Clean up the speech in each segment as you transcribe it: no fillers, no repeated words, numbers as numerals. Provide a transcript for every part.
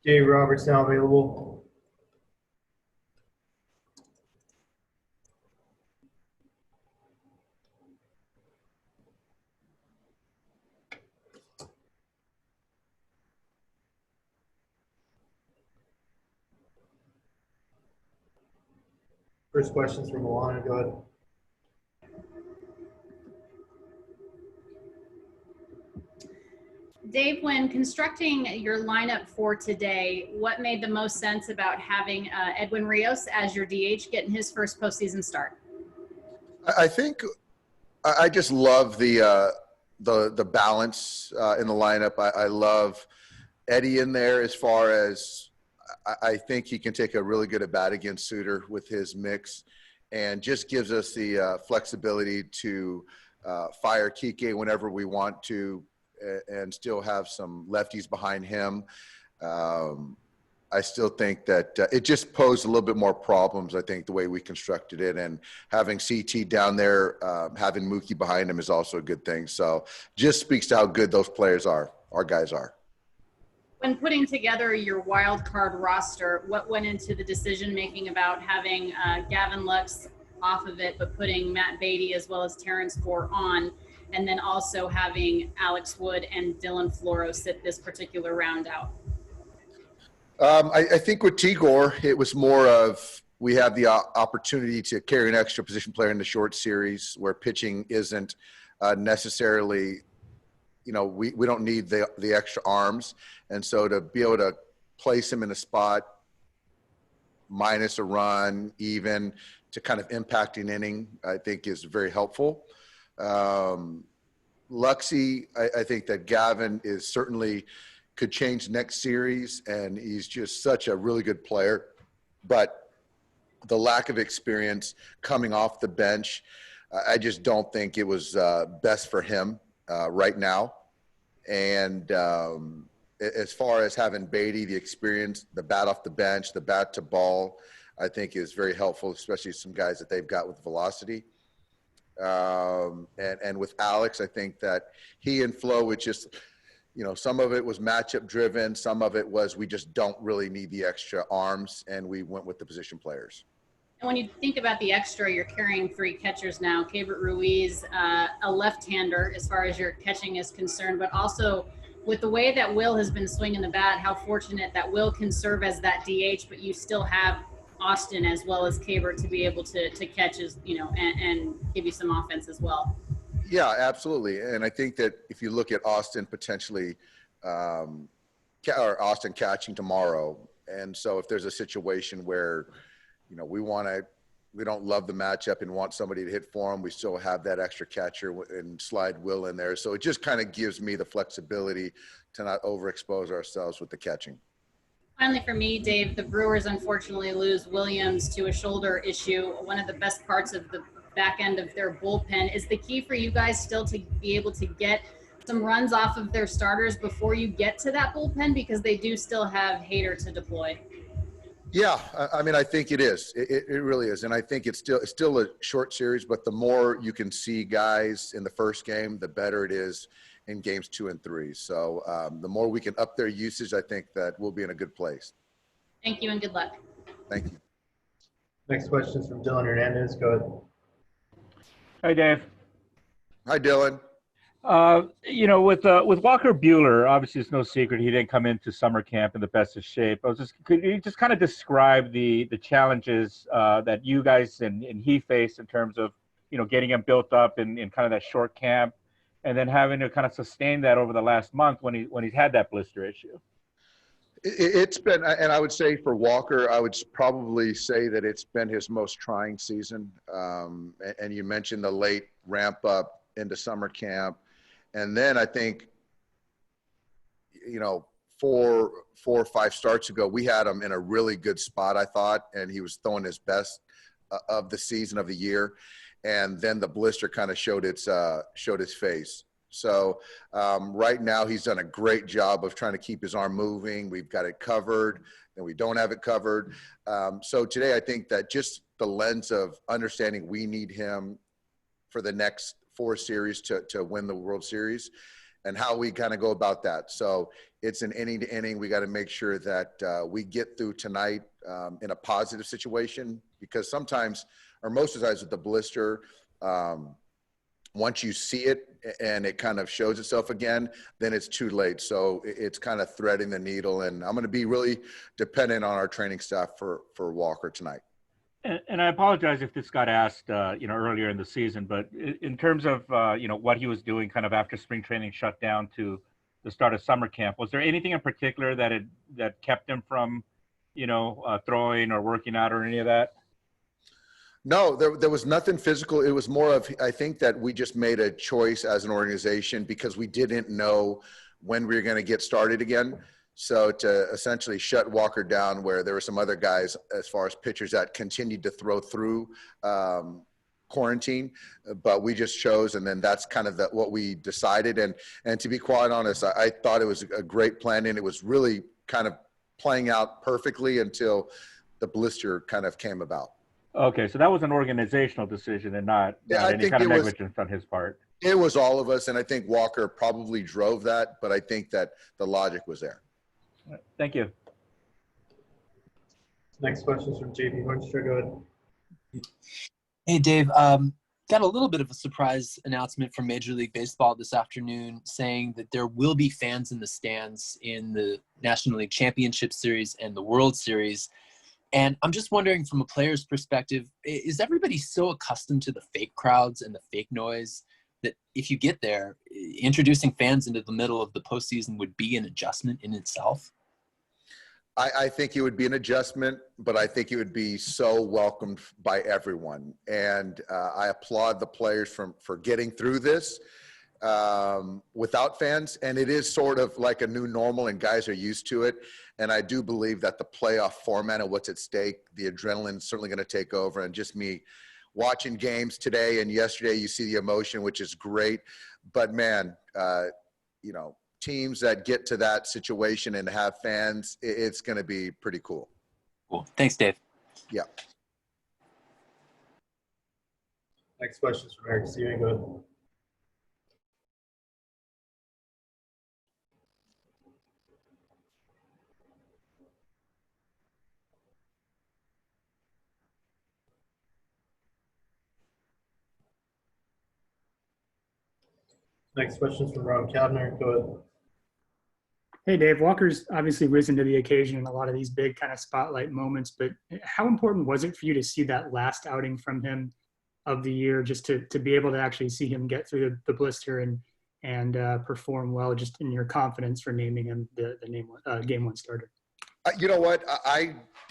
Jay Roberts now available. First questions from Alanna. Go ahead. Dave, when constructing your lineup for today, what made the most sense about having Edwin Ríos as your DH getting his first postseason start? I think I just love the balance in the lineup. I love Eddie in there as far as I think he can take a really good at bat against Suter with his mix, and just gives us the flexibility to fire Kike whenever we want to, and still have some lefties behind him. I still think that it just posed a little bit more problems, I think, the way we constructed it. And having CT down there, having Mookie behind him is also a good thing. So just speaks to how good those players are, our guys are. When putting together your wild card roster, what went into the decision-making about having Gavin Lux off of it, but putting Matt Beatty as well as Terrence Gore on, and then also having Alex Wood and Dylan Floro sit this particular round out? I think with T-Gore, it was more of we have the opportunity to carry an extra position player in the short series where pitching isn't necessarily, we don't need the extra arms. And so to be able to place him in a spot minus a run, even to kind of impact an inning, I think is very helpful. Luxy, I think that Gavin is certainly could change next series, and he's just such a really good player. But the lack of experience coming off the bench, I just don't think it was best for him right now. And as far as having Beatty, the experience, the bat off the bench, the bat to ball, I think is very helpful, especially some guys that they've got with velocity. And with Alex, I think that he and Flo would just, some of it was matchup driven. Some of it was we just don't really need the extra arms, and we went with the position players. And when you think about the extra, you're carrying three catchers now. Keibert Ruiz, a left-hander as far as your catching is concerned, but also with the way that Will has been swinging the bat, how fortunate that Will can serve as that DH, but you still have Austin as well as Keibert to be able to catch as, and give you some offense as well. Yeah, absolutely. And I think that if you look at Austin potentially, or Austin catching tomorrow, and so if there's a situation where, we don't love the matchup and want somebody to hit for him, we still have that extra catcher and slide Will in there. So it just kind of gives me the flexibility to not overexpose ourselves with the catching. Finally, for me, Dave, the Brewers unfortunately lose Williams to a shoulder issue. One of the best parts of the back end of their bullpen. Is the key for you guys still to be able to get some runs off of their starters before you get to that bullpen, because they do still have Hader to deploy? Yeah, I think it is. It really is. And I think it's still a short series, but the more you can see guys in the first game, the better it is in games 2 and 3. So the more we can up their usage, I think that we'll be in a good place. Thank you and good luck. Thank you. Next question is from Dylan Hernandez. Go ahead. Hi, Dave. Hi, Dylan. With Walker Buehler, obviously it's no secret he didn't come into summer camp in the best of shape. Could you just kind of describe the challenges that you guys and he faced in terms of, getting him built up in kind of that short camp, and then having to kind of sustain that over the last month when he's had that blister issue? It's been, and I would say for Walker, I would probably say that it's been his most trying season. And you mentioned the late ramp up into summer camp. And then I think, 4 or 5 starts ago, we had him in a really good spot, I thought, and he was throwing his best of the season of the year. And then the blister kind of showed his face. So right now he's done a great job of trying to keep his arm moving. We've got it covered, and we don't have it covered. So today I think that just the lens of understanding we need him for the next 4 series to win the World Series. and how we kind of go about that. So it's an inning to inning. We got to make sure that we get through tonight in a positive situation, because sometimes, or most of the times with the blister, once you see it and it kind of shows itself again, then it's too late. So it's kind of threading the needle, and I'm going to be really dependent on our training staff for Walker tonight. And I apologize if this got asked, earlier in the season, but in terms of, what he was doing kind of after spring training shut down to the start of summer camp, was there anything in particular that kept him from, throwing or working out or any of that? No, there was nothing physical. It was more of, I think that we just made a choice as an organization because we didn't know when we were going to get started again. So to essentially shut Walker down, where there were some other guys as far as pitchers that continued to throw through quarantine, but we just chose, and then that's kind of what we decided. And to be quite honest, I thought it was a great plan, and it was really kind of playing out perfectly until the blister kind of came about. Okay, so that was an organizational decision and not any kind of negligence on his part. It was all of us, and I think Walker probably drove that, but I think that the logic was there. Thank you. Next question is from JP Hornstra. Go ahead. Hey, Dave. Got a little bit of a surprise announcement from Major League Baseball this afternoon saying that there will be fans in the stands in the National League Championship Series and the World Series. And I'm just wondering, from a player's perspective, is everybody so accustomed to the fake crowds and the fake noise that if you get there, introducing fans into the middle of the postseason would be an adjustment in itself? I think it would be an adjustment, but I think it would be so welcomed by everyone. And I applaud the players for getting through this without fans. And it is sort of like a new normal, and guys are used to it. And I do believe that the playoff format and what's at stake, the adrenaline is certainly going to take over. And just me watching games today and yesterday, you see the emotion, which is great. But man, teams that get to that situation and have fans, it's going to be pretty cool. Cool. Thanks, Dave. Yeah. Next question is from Eric Steven. Go ahead. Next question is from Rowan Kavner. Go ahead. Hey, Dave. Walker's obviously risen to the occasion in a lot of these big kind of spotlight moments, but how important was it for you to see that last outing from him of the year, just to be able to actually see him get through the blister and perform well, just in your confidence for naming him the game one starter? You know what?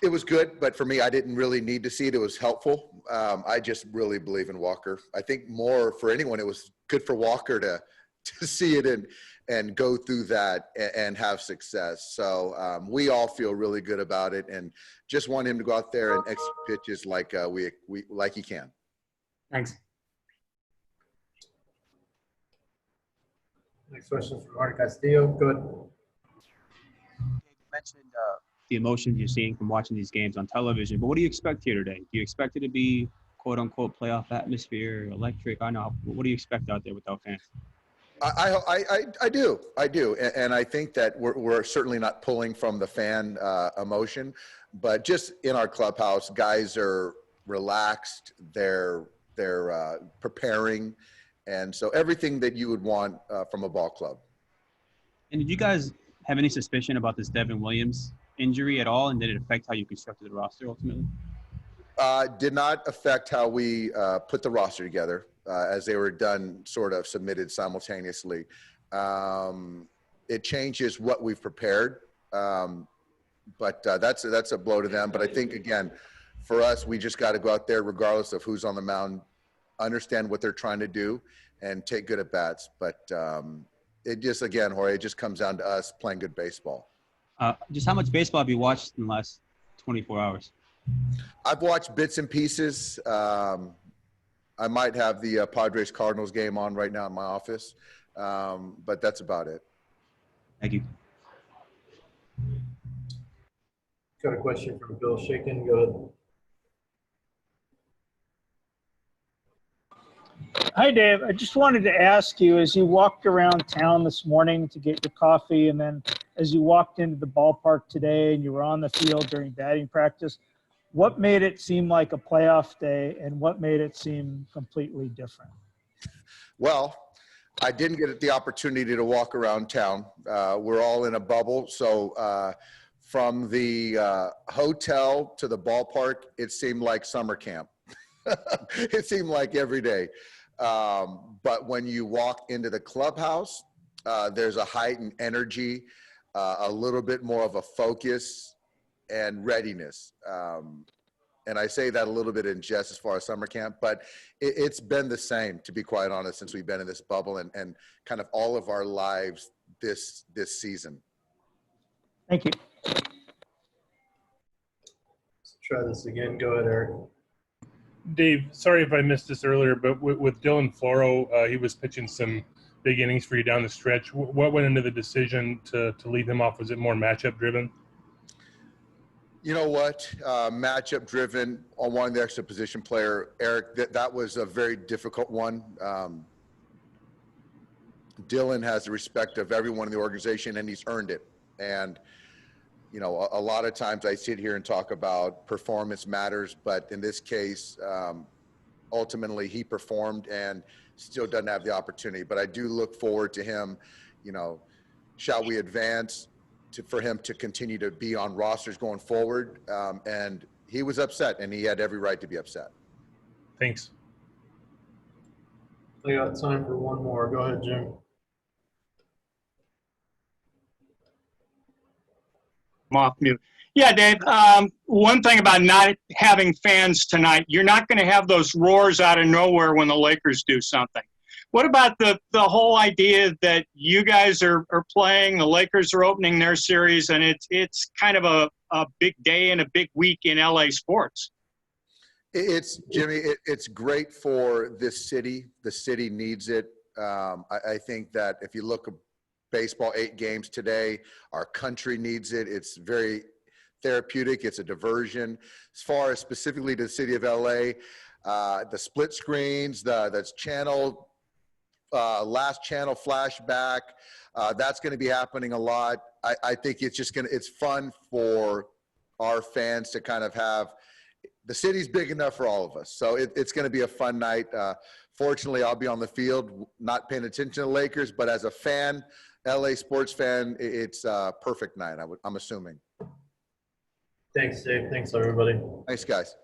It was good, but for me, I didn't really need to see it. It was helpful. I just really believe in Walker. I think more for anyone, it was good for Walker to see it and go through that and have success. So we all feel really good about it, and just want him to go out there and execute pitches like like he can. Thanks. Next question is from Mark Castillo. Go ahead. You mentioned the emotions you're seeing from watching these games on television, but what do you expect here today? Do you expect it to be quote unquote playoff atmosphere, electric? I know. What do you expect out there without fans? I do. And I think that we're certainly not pulling from the fan emotion, but just in our clubhouse, guys are relaxed. They're preparing. And so everything that you would want from a ball club. And did you guys have any suspicion about this Devin Williams injury at all? And did it affect how you constructed the roster ultimately? Did not affect how we put the roster together. As they were done, sort of submitted simultaneously. It changes what we've prepared, but that's a blow to them. But I think, again, for us, we just got to go out there regardless of who's on the mound, understand what they're trying to do, and take good at-bats. But it just, again, Jorge, it just comes down to us playing good baseball. Just how much baseball have you watched in the last 24 hours? I've watched bits and pieces. I might have the Padres-Cardinals game on right now in my office, but that's about it. Thank you. Got a question from Bill Shaken. Go Hi, Dave. I just wanted to ask you, as you walked around town this morning to get your coffee, and then as you walked into the ballpark today and you were on the field during batting practice, what made it seem like a playoff day and what made it seem completely different? Well, I didn't get the opportunity to walk around town. We're all in a bubble. So from the hotel to the ballpark, it seemed like summer camp. It seemed like every day. But when you walk into the clubhouse, there's a heightened energy, a little bit more of a focus and readiness. And I say that a little bit in jest as far as summer camp, but it's been the same, to be quite honest, since we've been in this bubble and kind of all of our lives this season. Thank you. Let's try this again. Go ahead, Eric. Dave, sorry if I missed this earlier, but with Dylan Floro, he was pitching some big innings for you down the stretch. What went into the decision to leave him off? Was it more matchup driven? You know what? Matchup driven on one of the extra position player, Eric, that was a very difficult one. Dylan has the respect of everyone in the organization, and he's earned it. And, you know, a lot of times I sit here and talk about performance matters, but in this case, ultimately he performed and still doesn't have the opportunity. But I do look forward to him, you know, shall we advance for him to continue to be on rosters going forward. And he was upset, and he had every right to be upset. Thanks. We got time for one more. Go ahead, Jim. I'm off mute. Yeah, Dave, one thing about not having fans tonight, you're not going to have those roars out of nowhere when the Lakers do something. What about the whole idea that you guys are playing, the Lakers are opening their series, and it's kind of a big day and a big week in LA sports? It's, Jimmy, it's great for this city. The city needs it. I think that if you look at baseball, 8 games today, our country needs it. It's very therapeutic. It's a diversion. As far as specifically to the city of LA, the split screens, that's channel, last channel flashback, that's going to be happening a lot. I think it's just it's fun for our fans to kind of have, the city's big enough for all of us. So it's going to be a fun night. Fortunately, I'll be on the field, not paying attention to the Lakers, but as a fan, LA sports fan, it's a perfect night, I'm assuming. Thanks, Dave. Thanks, everybody. Thanks, guys.